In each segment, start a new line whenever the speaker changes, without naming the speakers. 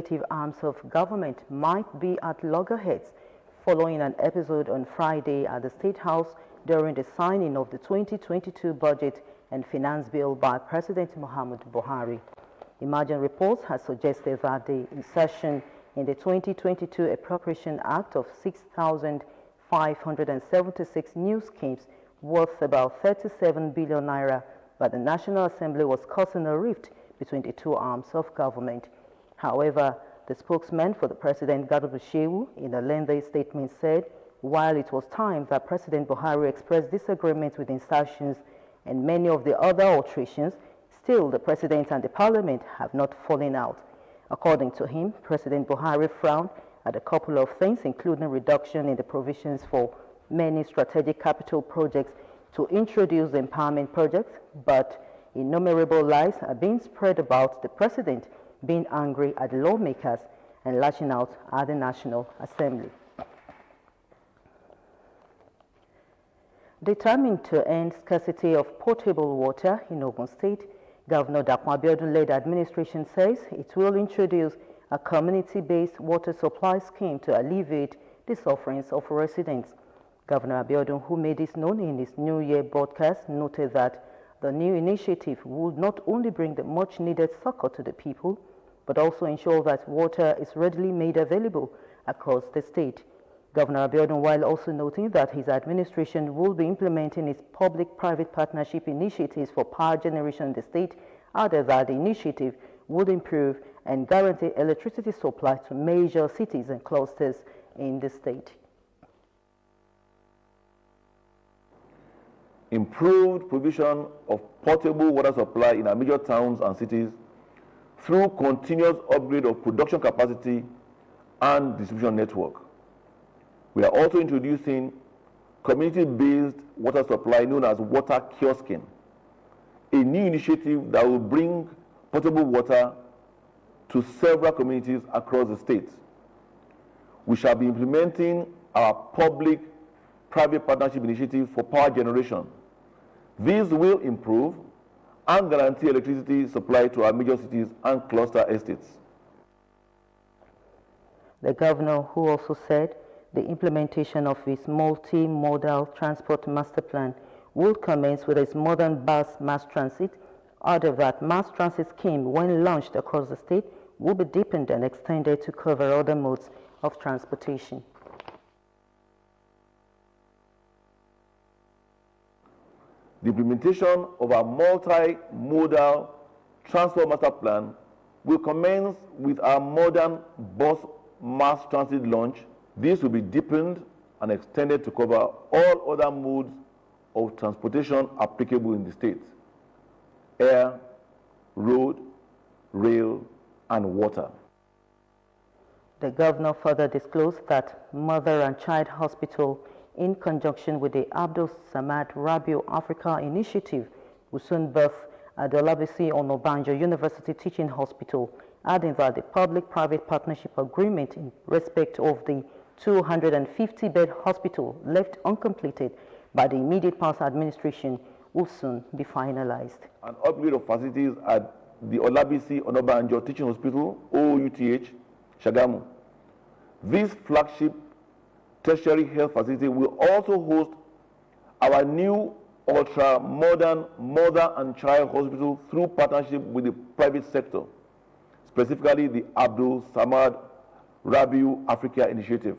legislative arms of government might be at loggerheads following an episode on Friday at the State House during the signing of the 2022 budget and finance bill by President Muhammadu Buhari. Emerging reports have suggested that the insertion in the 2022 Appropriation Act of 6,576 new schemes worth about 37 billion naira by the National Assembly was causing a rift between the two arms of government. However, the spokesman for the President, Garba Shehu, in a lengthy statement said, while it was time that President Buhari expressed disagreement with insertions and many of the other alterations, still the President and the Parliament have not fallen out. According to him, President Buhari frowned at a couple of things, including reduction in the provisions for many strategic capital projects to introduce the empowerment projects, but innumerable lies are being spread about the President being angry at lawmakers and lashing out at the National Assembly. Determined to end scarcity of potable water in Ogun State, Governor Dapo Abiodun-led administration says it will introduce a community-based water supply scheme to alleviate the sufferings of residents. Governor Abiodun, who made this known in his New Year broadcast, noted that the new initiative would not only bring the much-needed succor to the people, but also ensure that water is readily made available across the state. Governor Abiodun, while also noting that his administration will be implementing its public-private partnership initiatives for power generation in the state, added that the initiative would improve and guarantee electricity supply to major cities and clusters in the state.
Improved provision of potable water supply in our major towns and cities through continuous upgrade of production capacity and distribution network. We are also introducing community-based water supply known as water kiosking, a new initiative that will bring potable water to several communities across the state. We shall be implementing our public-private partnership initiative for power generation. These will improve and guarantee electricity supply to our major cities and cluster estates.
The governor, who also said the implementation of his multi-modal transport master plan will commence with its modern bus mass transit, added that mass transit scheme, when launched across the state, will be deepened and extended to cover other modes of transportation.
The implementation of our multi-modal transport master plan will commence with our modern bus mass transit launch. This will be deepened and extended to cover all other modes of transportation applicable in the state: air, road, rail, and water.
The governor further disclosed that Mother and Child Hospital, in conjunction with the Abdul Samad Rabiu Africa Initiative, will soon birth at the Olabisi Onabanjo University Teaching Hospital, adding that the public-private partnership agreement in respect of the 250-bed hospital left uncompleted by the immediate past administration will soon be finalized.
An upgrade of facilities at the Olabisi Onabanjo Teaching Hospital, OUTH, Shagamu. This flagship tertiary health facility will also host our new ultra-modern mother and child hospital through partnership with the private sector, specifically the Abdul Samad Rabiu Africa Initiative.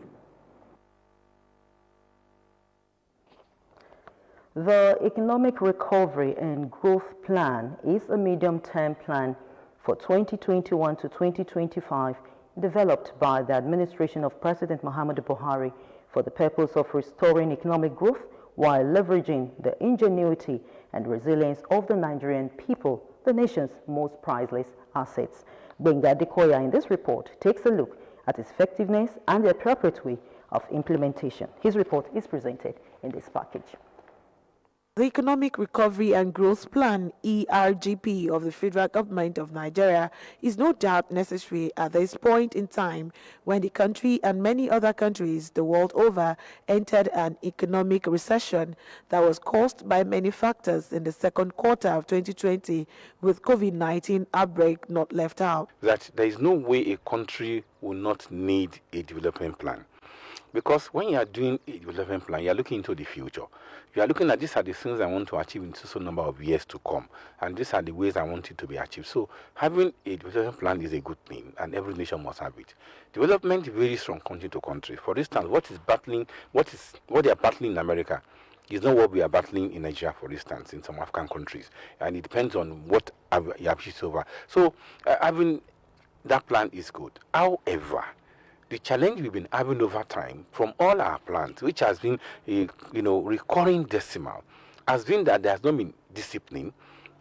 The Economic Recovery and Growth Plan is a medium-term plan for 2021 to 2025 developed by the administration of President Muhammadu Buhari for the purpose of restoring economic growth while leveraging the ingenuity and resilience of the Nigerian people, the nation's most priceless assets. Benga Adekoya in this report takes a look at its effectiveness and the appropriate way of implementation. His report is presented in this package.
The Economic Recovery and Growth Plan, ERGP, of the Federal Government of Nigeria is no doubt necessary at this point in time when the country and many other countries the world over entered an economic recession that was caused by many factors in the second quarter of 2020, with COVID-19 outbreak not left out.
That there is no way a country will not need a development plan. Because when you are doing a development plan, you are looking into the future. You are looking at these are the things I want to achieve in so number of years to come, and these are the ways I want it to be achieved. So having a development plan is a good thing, and every nation must have it. Development varies from country to country. For instance, what they are battling in America is not what we are battling in Nigeria, for instance, in some African countries, and it depends on what you have achieved over. So having that plan is good. However, the challenge we've been having over time from all our plans, which has been a recurring decimal, has been that there has not been discipline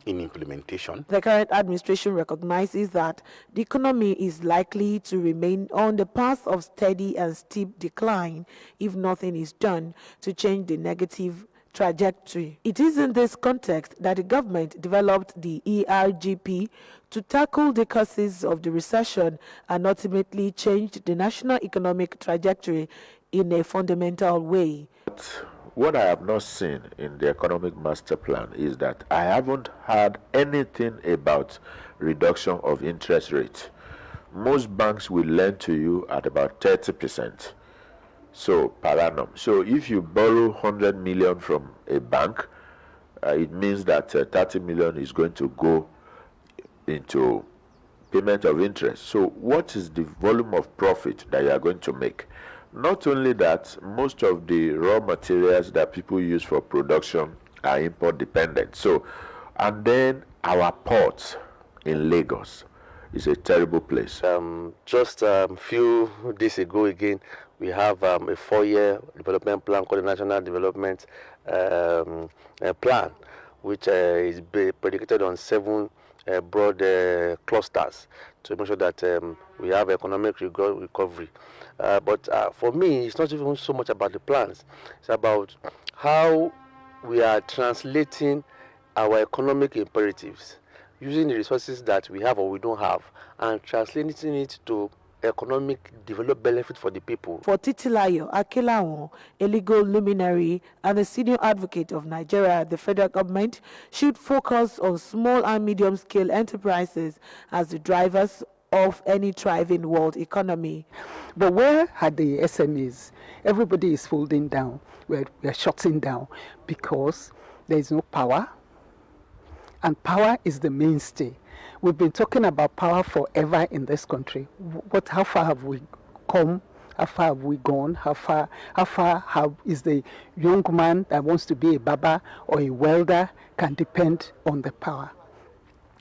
in implementation.
The current administration recognizes that the economy is likely to remain on the path of steady and steep decline if nothing is done to change the negative trajectory. It is in this context that the government developed the ERGP to tackle the causes of the recession and ultimately change the national economic trajectory in a fundamental way.
What I have not seen in the economic master plan is that I haven't heard anything about reduction of interest rate. Most banks will lend to you at about 30%. So per annum. So if you borrow 100 million from a bank, it means that 30 million is going to go into payment of interest. So what is the volume of profit that you are going to make? Not only that, most of the raw materials that people use for production are import dependent. So, and then our ports in Lagos is a terrible place.
Just a few days ago again, we have a 4-year development plan called the National Development Plan, which is predicated on 7 broad clusters to make sure that we have economic recovery. But for me, it's not even so much about the plans. It's about how we are translating our economic imperatives, using the resources that we have or we don't have, and translating it to economic development benefit for the people.
For Titilayo Akelawon, a legal luminary and a senior advocate of Nigeria, the federal government should focus on small and medium-scale enterprises as the drivers of any thriving world economy.
But where are the SMEs? Everybody is folding down. We're shutting down because there is no power, and power is the mainstay. We've been talking about power forever in this country. How far have we come? How far have we gone? How far is the young man that wants to be a barber or a welder can depend on the power?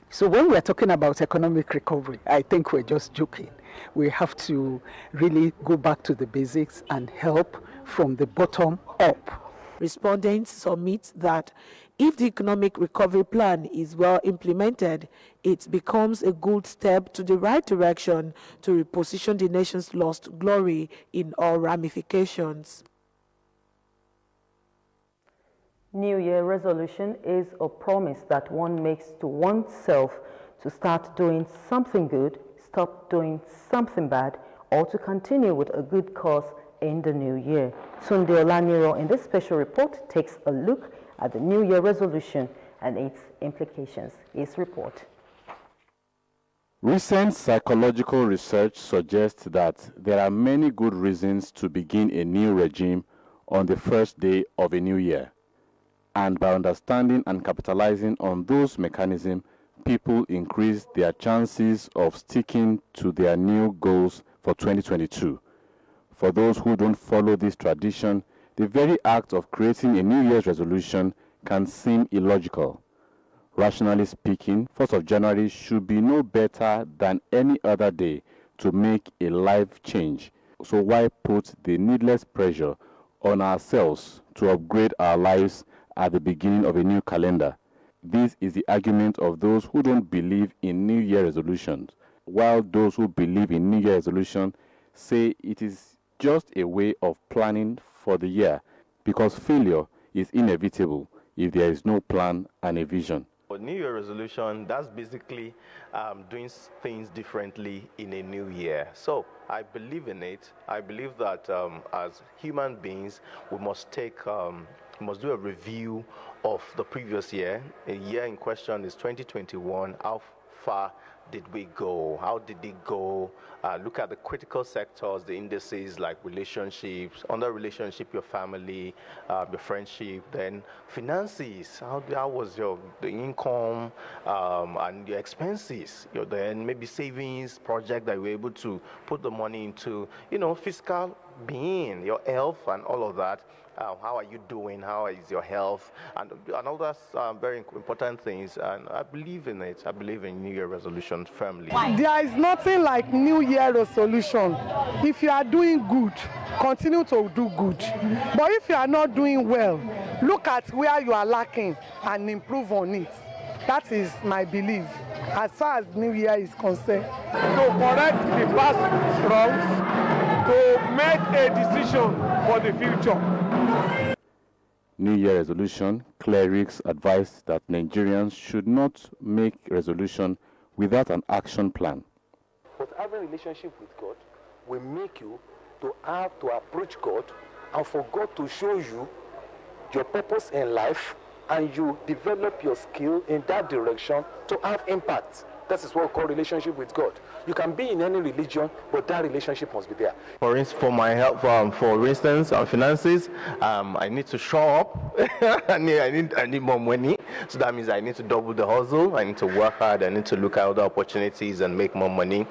So when we're talking about economic recovery, I think we're just joking. We have to really go back to the basics and help from the bottom up.
Respondents submit that if the economic recovery plan is well implemented, it becomes a good step to the right direction to reposition the nation's lost glory in all ramifications.
New Year resolution is a promise that one makes to oneself to start doing something good, stop doing something bad, or to continue with a good cause in the new year. Tunde Olaniro in this special report takes a look at the New Year resolution and its implications. His report.
Recent psychological research suggests that there are many good reasons to begin a new regime on the first day of a new year. And by understanding and capitalizing on those mechanisms, people increase their chances of sticking to their new goals for 2022. For those who don't follow this tradition, the very act of creating a New Year's resolution can seem illogical. Rationally speaking, 1st of January should be no better than any other day to make a life change. So why put the needless pressure on ourselves to upgrade our lives at the beginning of a new calendar? This is the argument of those who don't believe in New Year resolutions, while those who believe in New Year resolution say it is just a way of planning for the year, because failure is inevitable if there is no plan and a vision.
For New Year resolution, that's basically doing things differently in a new year. So I believe in it. I believe that as human beings, we must do a review of the previous year. A year in question is 2021. How far did we go? How did it go? Look at the critical sectors, the indices like relationships, under relationship, your family, your friendship, then finances. How was the income and your expenses? Then maybe savings, project that you were able to put the money into, fiscal being, your health and all of that. How are you doing? How is your health? And all that's very important things. And I believe in it. I believe in New Year resolutions firmly.
There is nothing like New Year resolution. If you are doing good, continue to do good. But if you are not doing well, look at where you are lacking and improve on it. That is my belief as far as New Year is concerned.
To correct the past wrongs, to make a decision for the future.
New Year resolution, clerics advise that Nigerians should not make resolution without an action plan.
But having a relationship with God will make you to have to approach God and for God to show you your purpose in life, and you develop your skill in that direction to have impact. That is what we call relationship with God. You can be in any religion, but that relationship must be there.
For my help, for instance, on finances, I need to show up. I need more money. So that means I need to double the hustle. I need to work hard. I need to look at other opportunities and make more money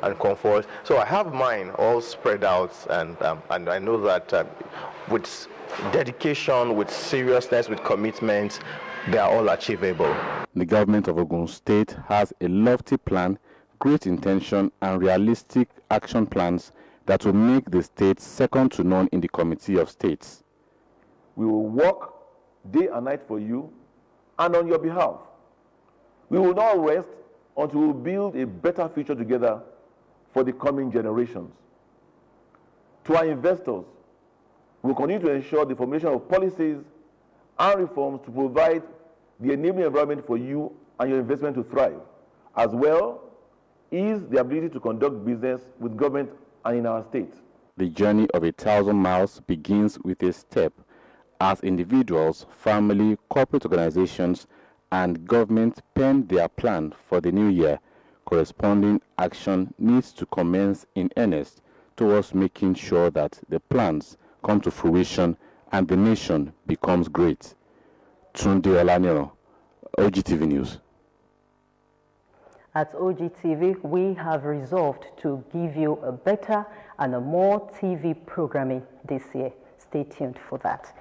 and comfort. So I have mine all spread out, and I know that with dedication, with seriousness, with commitment, they are all achievable.
The government of Ogun State has a lofty plan, great intention, and realistic action plans that will make the state second to none in the Committee of States.
We will work day and night for you and on your behalf. We will not rest until we build a better future together for the coming generations. To our investors, we will continue to ensure the formulation of policies and reforms to provide the enabling environment for you and your investment to thrive, as well as the ability to conduct business with government and in our state.
The journey of 1,000 miles begins with a step, as individuals, family, corporate organizations, and government pen their plan for the new year. Corresponding action needs to commence in earnest towards making sure that the plans come to fruition and the nation becomes great. Tunde Olaniro, Ogtv News.
At Ogtv, we have resolved to give you a better and a more TV programming this year. Stay tuned for that.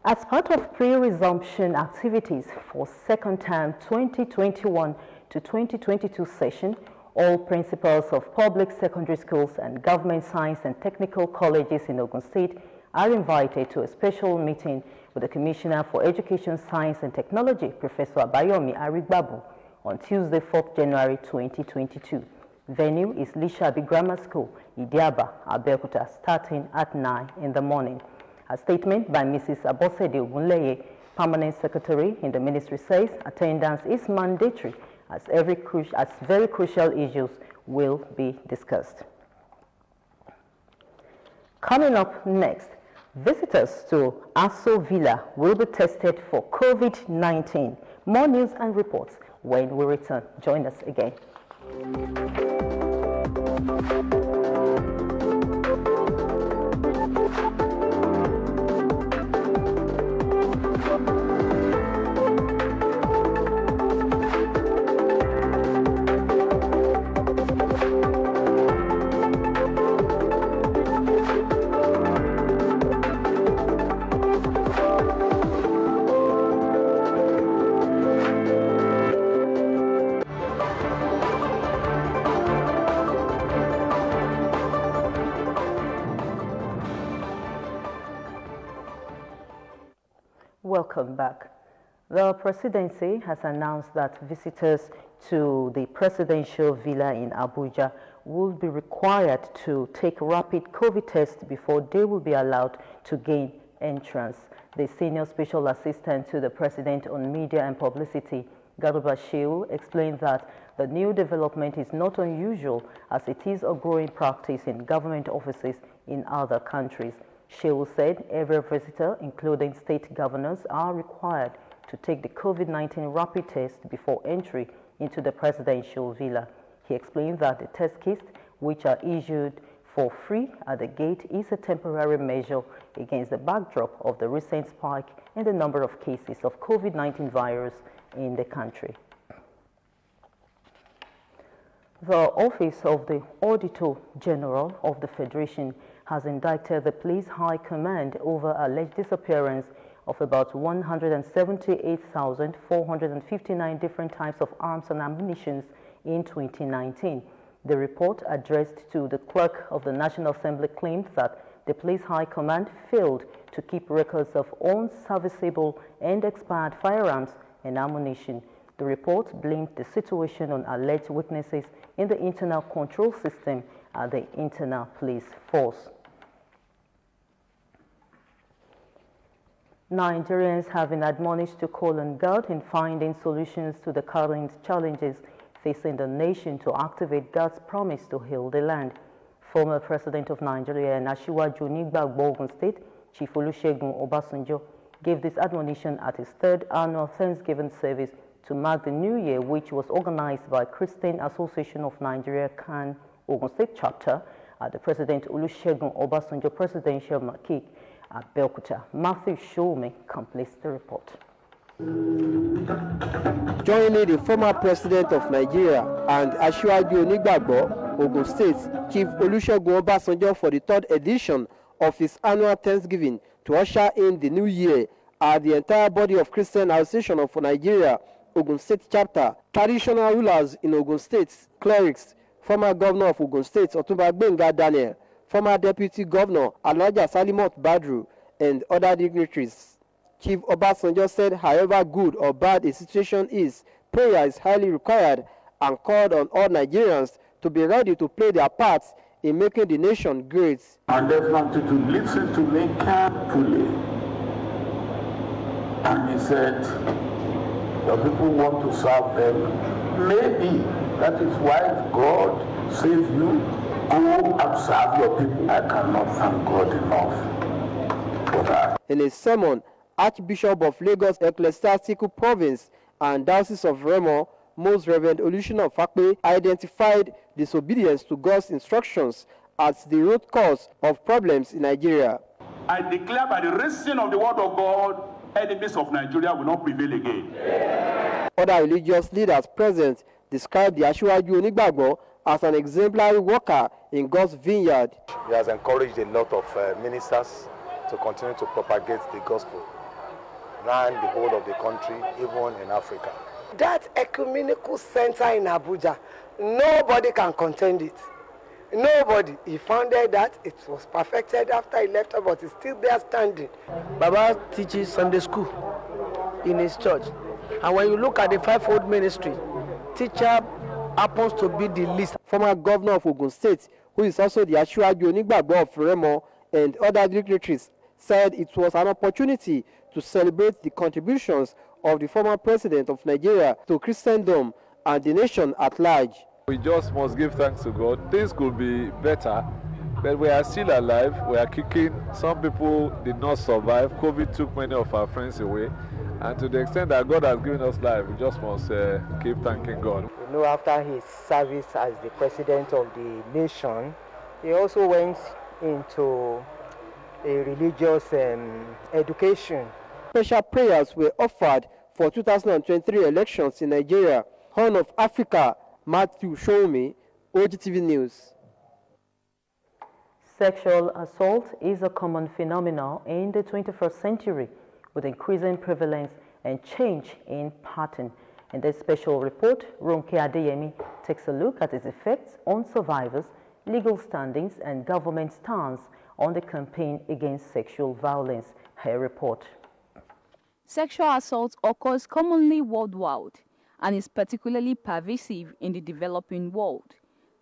As part of pre-resumption activities for second term 2021 to 2022 session, all principals of public secondary schools and government science and technical colleges in Ogun State are invited to a special meeting with the Commissioner for Education, Science and Technology, Professor Abayomi Arigbabu, on Tuesday, 4th January 2022. Venue is Lishabi Grammar School, Idiaba, Abeokuta, starting at 9 in the morning. A statement by Mrs. Abosede Ogunleye, Permanent Secretary in the Ministry, says attendance is mandatory as very crucial issues will be discussed. Coming up next, visitors to Aso Villa will be tested for COVID-19. More news and reports when we return. Join us again. Welcome back. The presidency has announced that visitors to the presidential villa in Abuja will be required to take rapid COVID tests before they will be allowed to gain entrance. The senior special assistant to the president on media and publicity, Garuba Shehu, explained that the new development is not unusual as it is a growing practice in government offices in other countries. Shehu said every visitor, including state governors, are required to take the COVID-19 rapid test before entry into the presidential villa. He explained that the test kits, which are issued for free at the gate, is a temporary measure against the backdrop of the recent spike in the number of cases of COVID-19 virus in the country. The Office of the Auditor General of the Federation has indicted the Police High Command over alleged disappearance of about 178,459 different types of arms and ammunition in 2019. The report addressed to the clerk of the National Assembly claimed that the Police High Command failed to keep records of unserviceable and expired firearms and ammunition. The report blamed the situation on alleged weaknesses in the internal control system at the Internal Police Force. Nigerians have been admonished to call on God in finding solutions to the current challenges facing the nation to activate God's promise to heal the land. Former President of Nigeria and Asiwaju Nigbagbo Ogun State, Chief Olusegun Obasanjo, gave this admonition at his third annual Thanksgiving service to mark the new year, which was organized by Christian Association of Nigeria CAN Ogun State Chapter at the President Olusegun Obasanjo Presidential Marquee at Abeokuta. Matthew Showme completes the report.
Joining the former president of Nigeria and Asiwaju Nigbagbo Ogun State, Chief Olusegun Obasanjo, for the third edition of his annual Thanksgiving to usher in the new year are the entire body of Christian Association of Nigeria Ogun State Chapter, traditional rulers in Ogun State, clerics, former governor of Ogun State Otunba Gbenga Daniel, former deputy governor Alhaja Salimot Badru, and other dignitaries. Chief Obasanjo said however good or bad a situation is, prayer is highly required and called on all Nigerians to be ready to play their parts in making the nation great.
And definitely to listen to me carefully. And he said, the people want to serve them. Maybe that is why God saved you. Go and serve your people. I cannot thank God enough for that.
In a sermon, Archbishop of Lagos Ecclesiastical Province and Diocese of Remo, Most Reverend Olushina Fakpe, identified disobedience to God's instructions as the root cause of problems in Nigeria.
I declare by the reason of the word of God, enemies of Nigeria will not prevail again.
Other religious leaders present described the Asiwaju Nigbagbo as an exemplary worker in God's vineyard.
He has encouraged a lot of ministers to continue to propagate the gospel around the whole of the country, even in Africa.
That ecumenical center in Abuja, nobody can contend it. Nobody. He founded that. It was perfected after he left, but it's still there standing.
Baba teaches Sunday school in his church. And when you look at the fivefold ministry, teacher happens to be the least. Former governor of Ogun State, who is also the Asiwaju Nigbagbo of Remo and other dignitaries, said it was an opportunity to celebrate the contributions of the former president of Nigeria to Christendom and the nation at large.
We just must give thanks to God. Things could be better, but we are still alive. We are kicking. Some people did not survive. COVID took many of our friends away. And to the extent that God has given us life, we just must keep thanking God.
You know, after his service as the president of the nation, he also went into a religious education.
Special prayers were offered for 2023 elections in Nigeria. Horn of Africa, Matthew Showme, Ogtv News.
Sexual assault is a common phenomenon in the 21st century, with increasing prevalence and change in pattern. In this special report, Ronke Adeyemi takes a look at its effects on survivors, legal standings, and government stance on the campaign against sexual violence. Her report.
Sexual assault occurs commonly worldwide and is particularly pervasive in the developing world.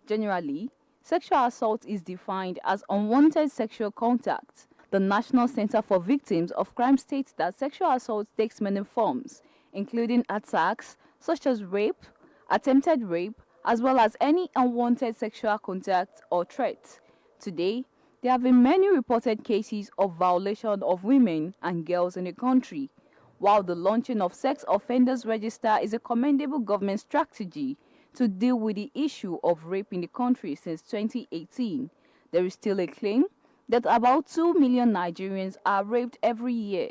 Generally, sexual assault is defined as unwanted sexual contact The National Center for Victims of Crime states that sexual assault takes many forms, including attacks such as rape, attempted rape, as well as any unwanted sexual contact or threat. Today, there have been many reported cases of violation of women and girls in the country. While the launching of Sex Offenders Register is a commendable government strategy to deal with the issue of rape in the country since 2018, there is still a claim that about 2 million Nigerians are raped every year.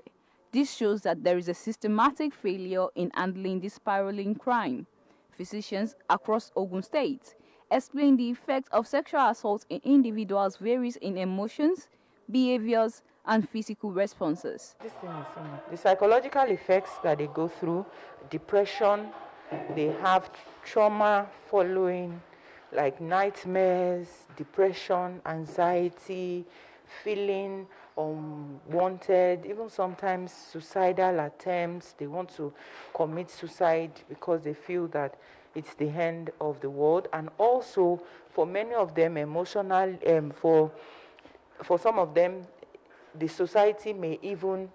This shows that there is a systematic failure in handling this spiraling crime. Physicians across Ogun State explain the effect of sexual assault in individuals varies in emotions, behaviors, and physical responses.
The psychological effects that they go through, depression, they have trauma following, like nightmares, depression, anxiety, feeling unwanted, even sometimes suicidal attempts. They want to commit suicide because they feel that it's the end of the world. And also, for many of them, emotional, for some of them, the society may even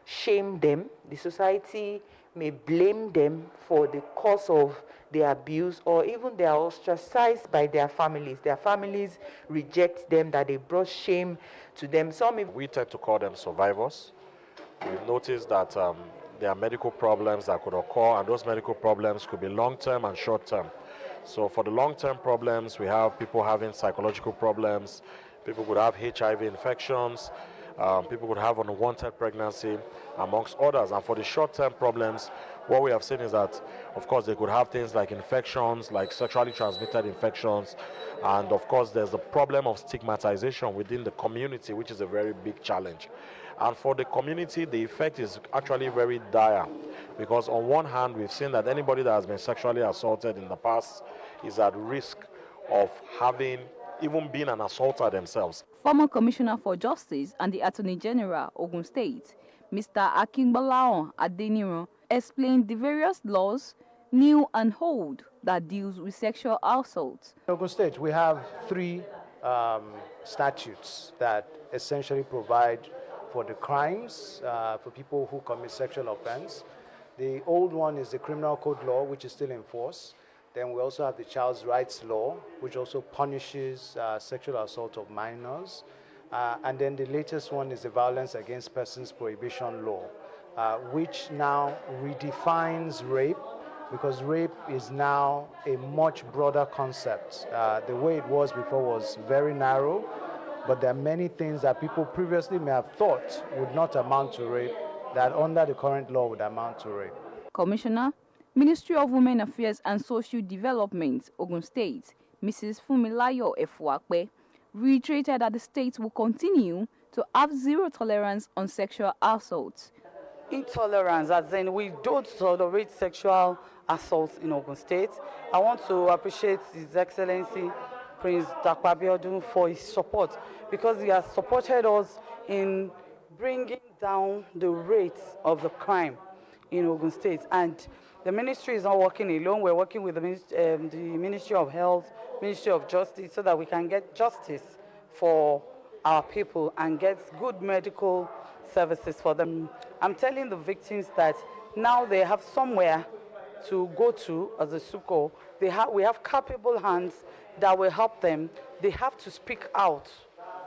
shame them. The society may blame them for the cause of the abuse, or even they are ostracized by their families. Their families reject them, that they brought shame to them.
We tend to call them survivors. We've noticed that there are medical problems that could occur, and those medical problems could be long-term and short-term. So for the long-term problems, we have people having psychological problems, people could have HIV infections, people could have unwanted pregnancy, amongst others. And for the short-term problems, what we have seen is that, of course, they could have things like infections, like sexually transmitted infections, and of course, there's the problem of stigmatization within the community, which is a very big challenge. And for the community, the effect is actually very dire, because on one hand, we've seen that anybody that has been sexually assaulted in the past is at risk of even being an assaulter themselves.
Former Commissioner for Justice and the Attorney General, Ogun State, Mr. Akingbalaon Adeniran, explained the various laws, new and old, that deals with sexual assault.
In Ogun State, we have 3 statutes that essentially provide for the crimes for people who commit sexual offense. The old one is the Criminal Code law, which is still in force. Then we also have the Child's Rights Law, which also punishes sexual assault of minors. And then the latest one is the Violence Against Persons Prohibition Law, which now redefines rape, because rape is now a much broader concept. The way it was before was very narrow, but there are many things that people previously may have thought would not amount to rape that under the current law would amount to rape.
Commissioner, Ministry of Women Affairs and Social Development, Ogun State, Mrs. Fumilayo Efuakpe, reiterated that the state will continue to have zero tolerance on sexual assault.
Intolerance, as in we don't tolerate sexual assaults in Ogun State. I want to appreciate His Excellency Prince Dr. Abeokuta for his support, because he has supported us in bringing down the rates of the crime in Ogun State. And the ministry is not working alone. We're working with the Ministry of Health, Ministry of Justice, so that we can get justice for our people and get good medical services for them. I'm telling the victims that now they have somewhere to go to as a SUCO. We have capable hands that will help them. They have to speak out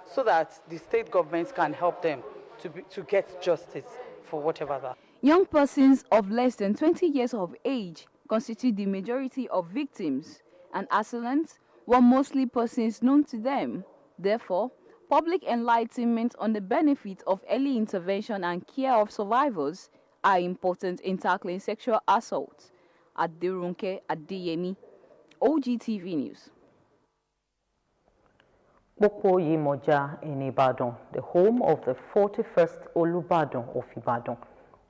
so that the state governments can help them to get justice for whatever that.
Young persons of less than 20 years of age constitute the majority of victims, and assailants were mostly persons known to them. Therefore, public enlightenment on the benefits of early intervention and care of survivors are important in tackling sexual assault. Adirunke Adeyemi, Ogtv News.
Popo Yimoja in Ibadan, the home of the 41st Olubadan of Ibadan,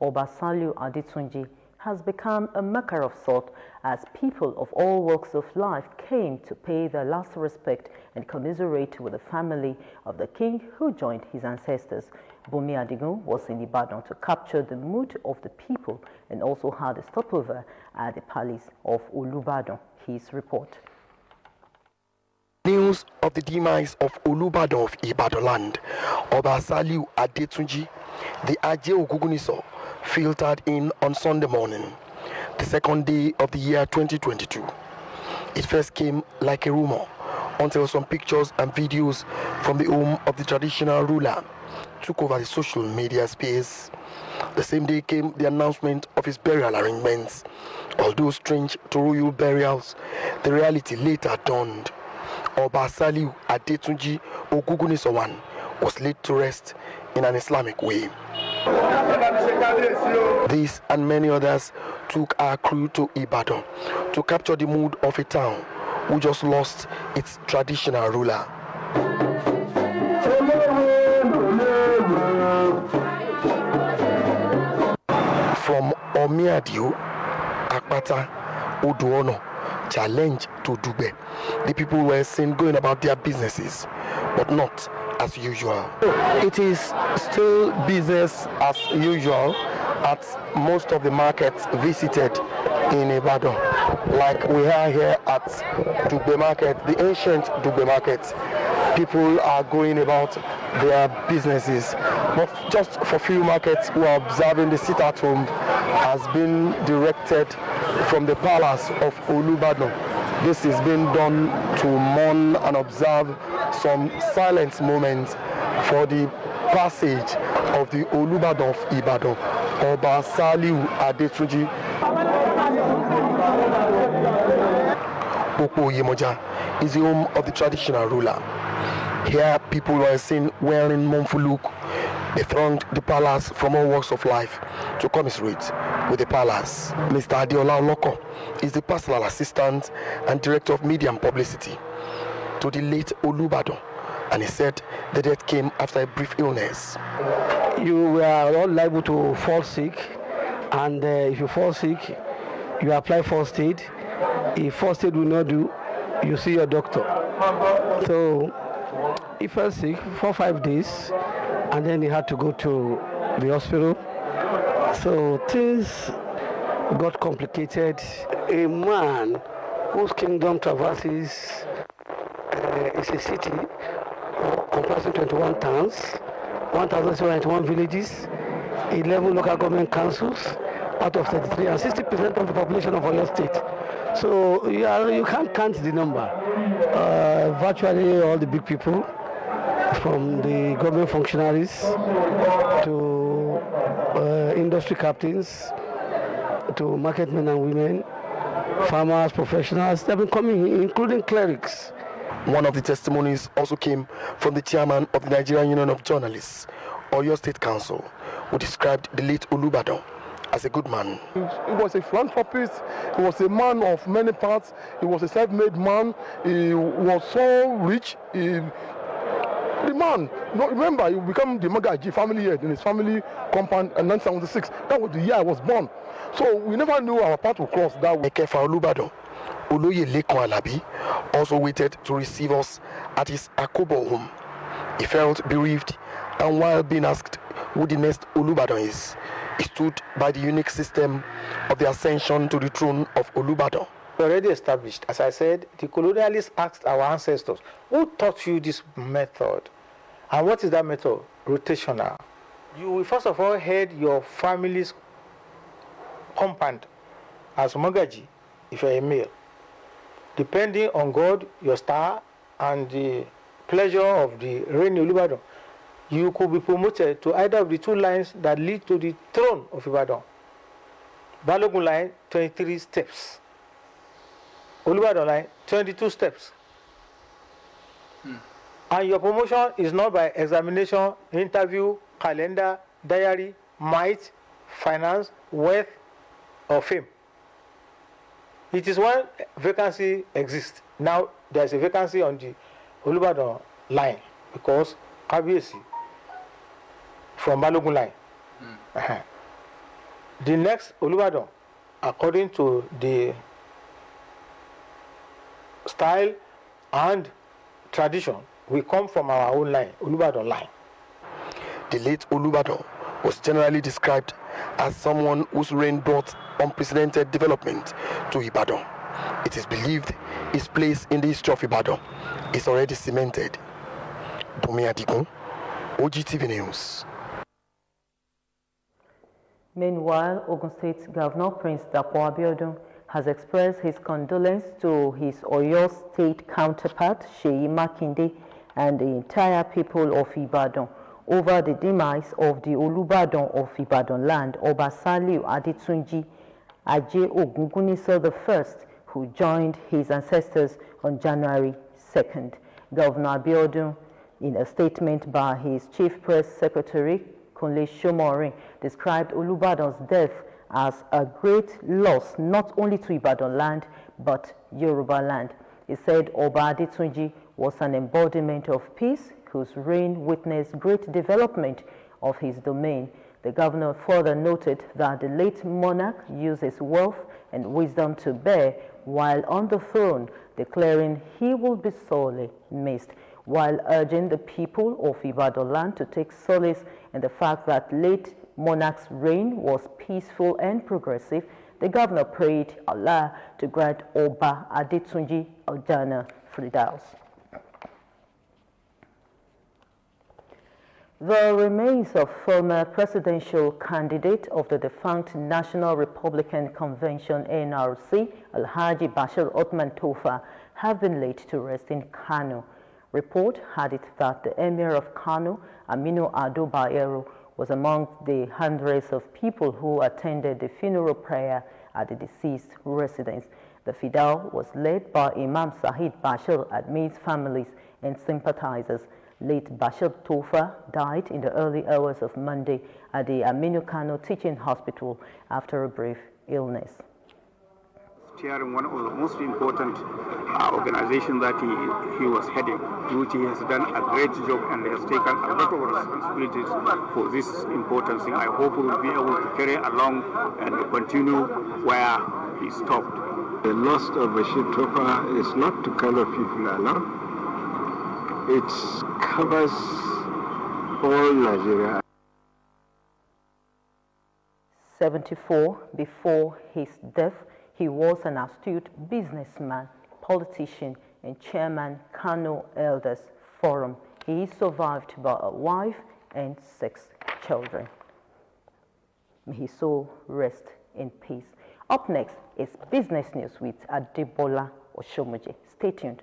Obasanjo Adetunji, has become a mecca of sort as people of all walks of life came to pay their last respect and commiserate with the family of the king who joined his ancestors. Bumi Adigun was in Ibadan to capture the mood of the people and also had a stopover at the palace of Olubadan. His report.
News
of the demise of Olubadan of Ibadan land, Oba Saliu Adetunji, the Abeokuta filtered in on Sunday morning, the second day of the year 2022. It first came like a rumor until some pictures and videos from the home of the traditional ruler took over the social media space. The same day came the announcement of his burial arrangements. Although strange to royal burials, the reality later dawned. Oba Saliu Adetunji Ogugunisowan was laid to rest in an Islamic way. This and many others took our crew to Ibadan to capture the mood of a town who just lost its traditional ruler. From Omiadio, Akpata, Oduono, Challenge to Dube, the people were seen going about their businesses, but not as usual. It is still business as usual at most of the markets visited in Ibadan. Like we are here at Dube Market, the ancient Dube Market. People are going about their businesses. But just for few markets who are observing the sit-at-home has been directed from the palace of Olubadan. This is being done to mourn and observe some silent moments for the passage of the Olubadan of Ibadan, Oba Saliu Adetunji. Opo Yemoja is the home of the traditional ruler. Here, people were seen wearing mournful look. They thronged the palace from all walks of life to commiserate with the palace. Mr. Adeola Oloko is the personal assistant and director of media and publicity to the late Olubadan, and he said the death came after a brief illness.
You were all liable to fall sick, and if you fall sick, you apply first aid. If first aid will not do, you see your doctor. So he fell sick for 5 days, and then he had to go to the hospital. So things got complicated. A man whose kingdom traverses is a city comprising 21 towns, 1,791 villages, 11 local government councils out of 33, and 60% of the population of Oyo State. So you can't count the number. Virtually all the big people, from the government functionaries to industry captains to market men and women, farmers, professionals, they've been coming, including clerics.
One of the testimonies also came from the chairman of the Nigerian Union of Journalists, Oyo State Council, who described the late Olubadan as a good man.
He was a philanthropist, he was a man of many parts, he was a self-made man, he was so rich. The man, remember, he became the Magaji family head in his family compound in 1976. That was the year I was born. So we never knew our path would cross that way.
Ekefa Olubadan, Oloye Lekon Alabi, also waited to receive us at his Akobo home. He felt bereaved, and while being asked who the next Olubadan is, he stood by the unique system of the ascension to the throne of Olubadan.
Already established. As I said, the colonialists asked our ancestors, who taught you this method? And what is that method? Rotational. You will first of all head your family's compound as Magaji, if you're a male. Depending on God, your star, and the pleasure of the reigning Olubadan, you could be promoted to either of the two lines that lead to the throne of Ibadan. Balogun line, 23 steps. Olubadan line, 22 steps. And your promotion is not by examination, interview, calendar, diary, might, finance, wealth, or fame. It is when vacancy exists. Now there is a vacancy on the Olubadan line because Kabiyesi from Balogun line. The next Olubadan, according to the style and tradition, we come from our own line, Olubadan line.
The late Olubadan was generally described as someone whose reign brought unprecedented development to Ibadan. It is believed his place in the history of Ibadan is already cemented. Bumi Adigun, Ogtv News.
Meanwhile, Ogun State Governor Prince Dapo Abiodun has expressed his condolence to his Oyo State counterpart, Seyi Makinde, and the entire people of Ibadan over the demise of the Olubadan of Ibadan land, Oba Saliu Adetunji Aje Ogungunisa I, who joined his ancestors on January 2nd. Governor Abiodun, in a statement by his chief press secretary, Kunle Shomorin, described Olubadan's death as a great loss not only to Ibadan land but Yoruba land. He said Oba Adetunji was an embodiment of peace whose reign witnessed great development of his domain. The governor further noted that the late monarch used his wealth and wisdom to bear while on the throne, declaring he will be sorely missed, while urging the people of Ibadan land to take solace in the fact that late monarch's reign was peaceful and progressive. The governor prayed Allah to grant Oba Adetunji Aljana Firdaus. The remains of former presidential candidate of the defunct National Republican Convention NRC, Alhaji Bashir Othman Tofa, have been laid to rest in Kano. Report had it that the Emir of Kano, Aminu Ado Bayero, was among the hundreds of people who attended the funeral prayer at the deceased residence. The fidal was led by Imam Sahid Bashir amidst families and sympathizers. Late Bashir Tofa died in the early hours of Monday at the Aminu Kano Teaching Hospital after a brief illness.
Chairing one of the most important organizations that he was heading, which he has done a great job and has taken a lot of responsibilities for this important thing. I hope we will be able to carry along and continue where he stopped.
The loss of Bashir Tofa is not to Kano people alone. It covers all Nigeria.
74 before his death, he was an astute businessman, politician, and chairman Kano Elders Forum. He is survived by a wife and 6 children. May his soul rest in peace. Up next is business news with Adebola Oshomoje. Stay tuned.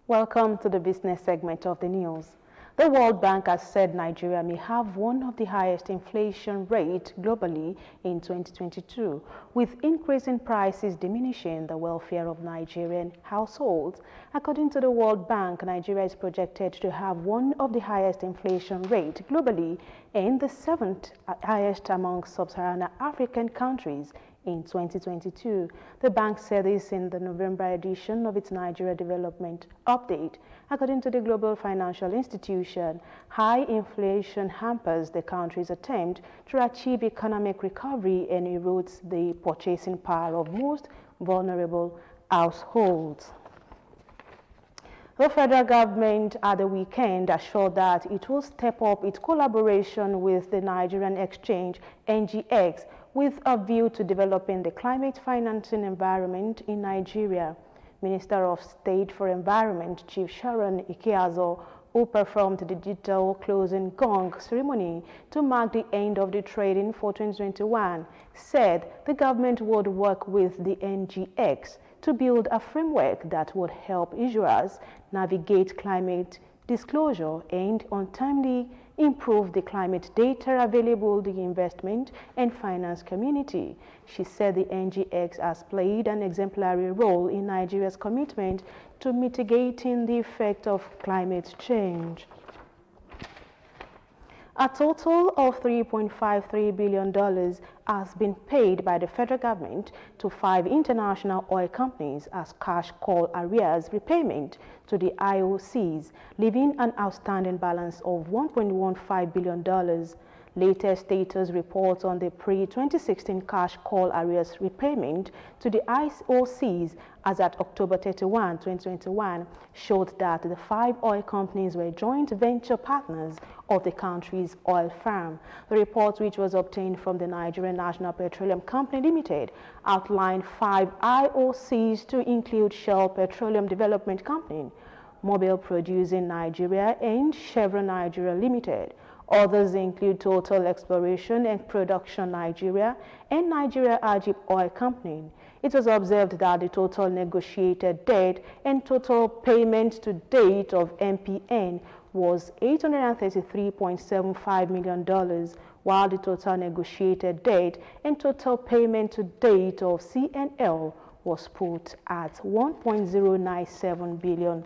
Welcome to the business segment of the news. The World Bank has said Nigeria may have one of the highest inflation rates globally in 2022, with increasing prices diminishing the welfare of Nigerian households. According to the World Bank, Nigeria is projected to have one of the highest inflation rates globally and the 7th highest among sub-Saharan African countries in 2022. The bank said this in the November edition of its Nigeria Development Update. According to the Global Financial Institution, high inflation hampers the country's attempt to achieve economic recovery and erodes the purchasing power of most vulnerable households. The federal government at the weekend assured that it will step up its collaboration with the Nigerian Exchange, NGX, with a view to developing the climate financing environment in Nigeria. Minister of State for Environment, Chief Sharon Ikeazo, who performed the digital closing gong ceremony to mark the end of the trading for 2021, said the government would work with the NGX to build a framework that would help issuers navigate climate disclosure and untimely improve the climate data available to the investment and finance community. She said the NGX has played an exemplary role in Nigeria's commitment to mitigating the effect of climate change. A total of $3.53 billion has been paid by the federal government to 5 international oil companies as cash call arrears repayment to the IOCs, leaving an outstanding balance of $1.15 billion. Latest status reports on the pre-2016 cash call arrears repayment to the IOCs as at October 31, 2021, showed that the 5 oil companies were joint venture partners of the country's oil firm. The report, which was obtained from the Nigerian National Petroleum Company Limited, outlined 5 IOCs to include Shell Petroleum Development Company, Mobil Producing Nigeria, and Chevron Nigeria Limited. Others include Total Exploration and Production Nigeria and Nigeria Ajib Oil Company. It was observed that the total negotiated debt and total payment to date of MPN was $833.75 million, while the total negotiated debt and total payment to date of CNL was put at $1.097 billion.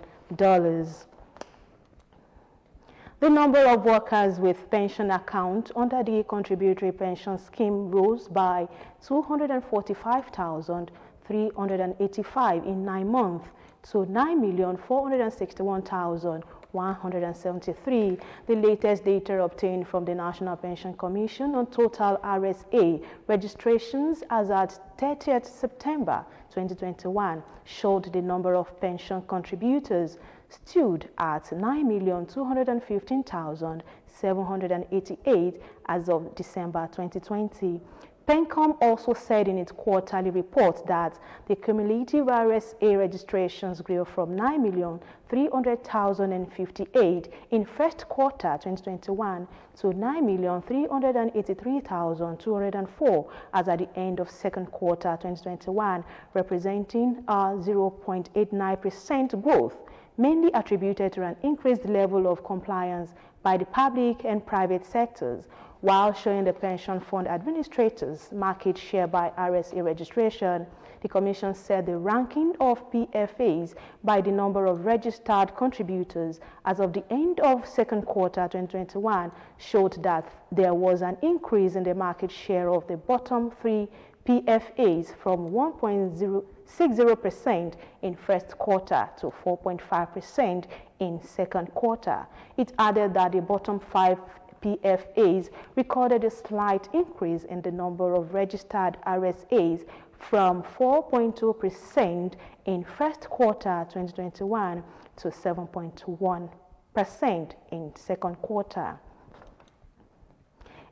The number of workers with pension account under the contributory pension scheme rose by 245,385 in 9 months to 9,461,173. The latest data obtained from the National Pension Commission on total RSA registrations as at 30th September 2021 showed the number of pension contributors stood at 9,215,788 as of December 2020. PENCOM also said in its quarterly report that the cumulative RSA registrations grew from 9,300,058 in first quarter 2021 to 9,383,204 as at the end of second quarter 2021, representing a 0.89% growth, mainly attributed to an increased level of compliance by the public and private sectors, while showing the pension fund administrators' market share by RSA registration. The Commission said the ranking of PFAs by the number of registered contributors as of the end of second quarter 2021 showed that there was an increase in the market share of the bottom 3 PFAs from 1.60% in first quarter to 4.5% in second quarter. It added that the bottom 5 PFAs recorded a slight increase in the number of registered RSAs from 4.2% in first quarter 2021 to 7.1% in second quarter.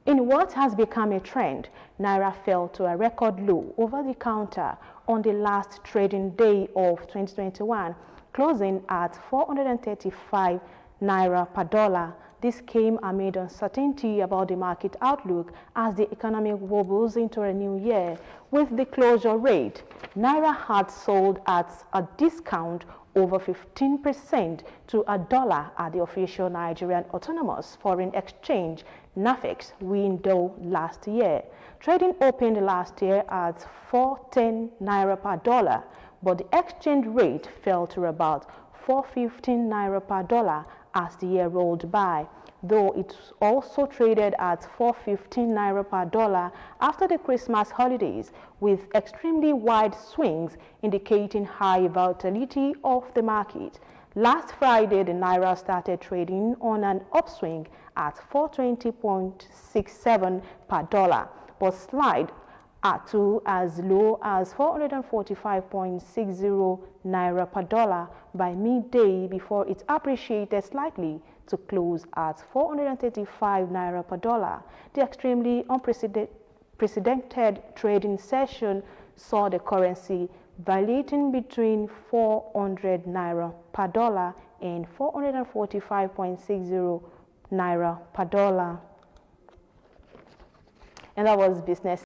In what has become a trend, Naira fell to a record low over the counter on the last trading day of 2021, closing at 435 Naira per dollar. This came amid uncertainty about the market outlook as the economy wobbles into a new year. With the closure rate, Naira had sold at a discount over 15% to a dollar at the official Nigerian Autonomous Foreign Exchange (NAFEX) window last year. Trading opened last year at 410 Naira per dollar, but the exchange rate fell to about 415 Naira per dollar as the year rolled by, though it also traded at 415 Naira per dollar after the Christmas holidays, with extremely wide swings indicating high volatility of the market. Last Friday, the Naira started trading on an upswing at 420.67 per dollar, but slid to as low as 445.60 Naira per dollar by midday before it appreciated slightly to close at 435 Naira per dollar. The extremely unprecedented trading session saw the currency vacillating between 400 Naira per dollar and 445.60 Naira per dollar. And that was business